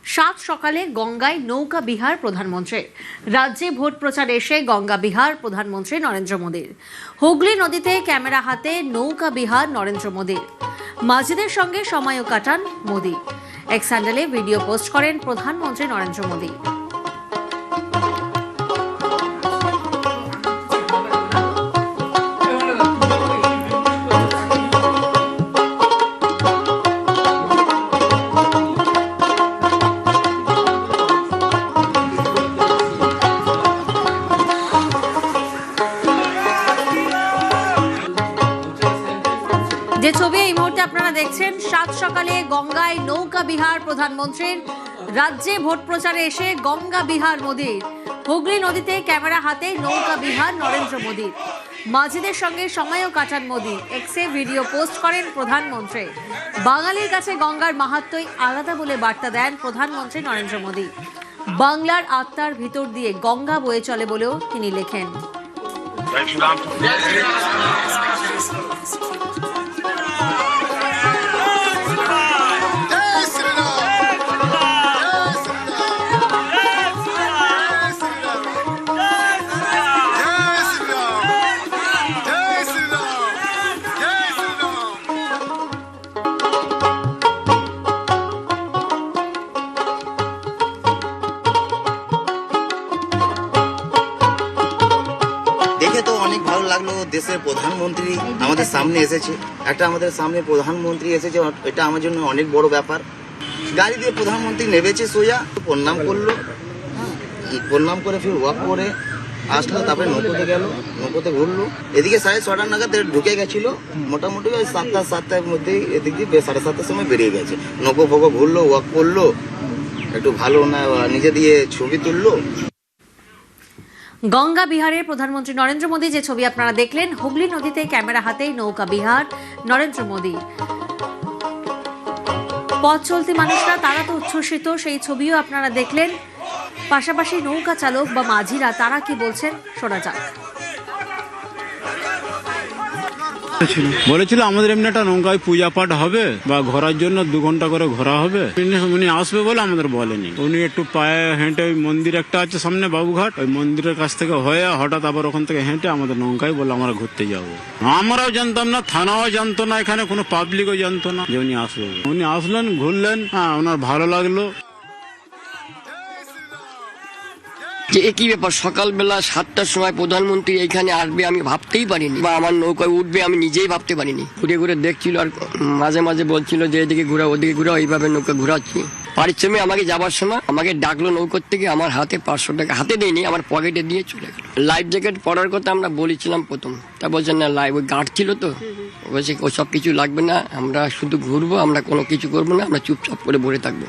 সাত সকালে গঙ্গায় নৌকা বিহার প্রধানমন্ত্রীর। রাজ্যে ভোট প্রচারে এসে গঙ্গা বিহার প্রধানমন্ত্রী নরেন্দ্র মোদীর। হুগলি নদীতে ক্যামেরা হাতে নৌকা বিহার নরেন্দ্র মোদীর। মাঝিদের সঙ্গে সময়ও কাটান মোদী। এক্স হ্যান্ডেলে ভিডিও পোস্ট করেন প্রধানমন্ত্রী নরেন্দ্র মোদী। যে ছবি এই মুহূর্তে আপনারা দেখছেন, সাত সকালে গঙ্গায় নৌকা বিহার প্রধানমন্ত্রীর। রাজ্যে ভোট প্রচারে এসে গঙ্গা বিহার মোদীর। হুগলি নদীতে ক্যামেরা হাতে নৌকা বিহার নরেন্দ্র মোদীর। মাঝিদের সঙ্গে সময়ও কাটান মোদী। এক্সে ভিডিও পোস্ট করেন প্রধানমন্ত্রী। বাঙালির কাছে গঙ্গার মাহাত্ম্যই আলাদা বলে বার্তা দেন প্রধানমন্ত্রী নরেন্দ্র মোদী। বাংলার আত্মার ভিতর দিয়ে গঙ্গা বয়ে চলে বলেও তিনি লেখেন। দেখে তো অনেক ভালো লাগলো। দেশের প্রধানমন্ত্রী আমাদের সামনে এসেছে, আমাদের সামনে প্রধানমন্ত্রী এসেছে, এটা আমার জন্য অনেক বড় ব্যাপার। গাড়ি দিয়ে প্রধানমন্ত্রী নেমেছে, সোজা প্রণাম করলো, প্রণাম করে ফির ওয়াক করে আসলো, তারপরে নৌকোতে গেল, নৌকোতে ঘুরলো। এদিকে 6:30 নাগাদ ঢুকে গেছিল, মোটামুটি ওই 7টার মধ্যেই এদিক দিয়ে 7:30টার সময় বেরিয়ে গেছে। নৌকো ফোকো ঘুরলো, ওয়াক করলো, একটু ভালো না নিজে দিয়ে ছবি তুললো। গঙ্গা বিহারের প্রধানমন্ত্রী নরেন্দ্র মোদী যে ছবি আপনারা দেখলেন, হুগলি নদীতে ক্যামেরা হাতেই নৌকা বিহার নরেন্দ্র মোদী। পথ চলতি মানুষরা তারা তো উচ্ছ্বসিত, সেই ছবিও আপনারা দেখলেন। পাশাপাশি নৌকা চালক বা মাঝিরা তারা কি বলছেন শোনা যাক। বলেছিল আমাদের এমনি একটা নৌকায় পূজা পাঠ হবে বা ঘোরার জন্য 2 ঘন্টা করে ঘোরা হবে। উনি আসবে বলে আমাদের বলেনি। উনি একটু পায়ে হেঁটে, ওই মন্দির একটা আছে সামনে বাবুঘাট, ওই মন্দিরের কাছ থেকে হয়ে হঠাৎ আবার ওখান থেকে হেঁটে আমাদের নৌকায় বলে আমরা ঘুরতে যাবো। আমরাও জানতাম না, থানাও জানতো না, এখানে কোনো পাবলিকও জানতো না যে উনি আসবে। উনি আসলেন, ঘুরলেন, হ্যাঁ ওনার ভালো লাগলো। যে একই ব্যাপার, সকালবেলা 7টার সময় প্রধানমন্ত্রী এইখানে আসবে আমি ভাবতেই পারিনি, বা আমার নৌকায় উঠবে আমি নিজেই ভাবতে পারিনি। ঘুরে ঘুরে দেখছিল আর মাঝে মাঝে বলছিল যে এদিকে ঘুরা ওদিকে ঘুরা, এইভাবে নৌকা ঘুরাচ্ছি। পারিশ্রমিক আমাকে যাবার সময় আমাকে ডাকলো নৌকোর থেকে, আমার হাতে 500 টাকা হাতে দেয়নি, আমার পকেটে দিয়ে চলে গেল। লাইফ জ্যাকেট পরার কথা আমরা বলেছিলাম প্রথম, তা বলছেন না লাইফ ওই গার্ড ছিল তো, বলছে ওসব কিছু লাগবে না, আমরা শুধু ঘুরবো, আমরা কোনো কিছু করবো না, আমরা চুপচাপ করে বসে থাকবো।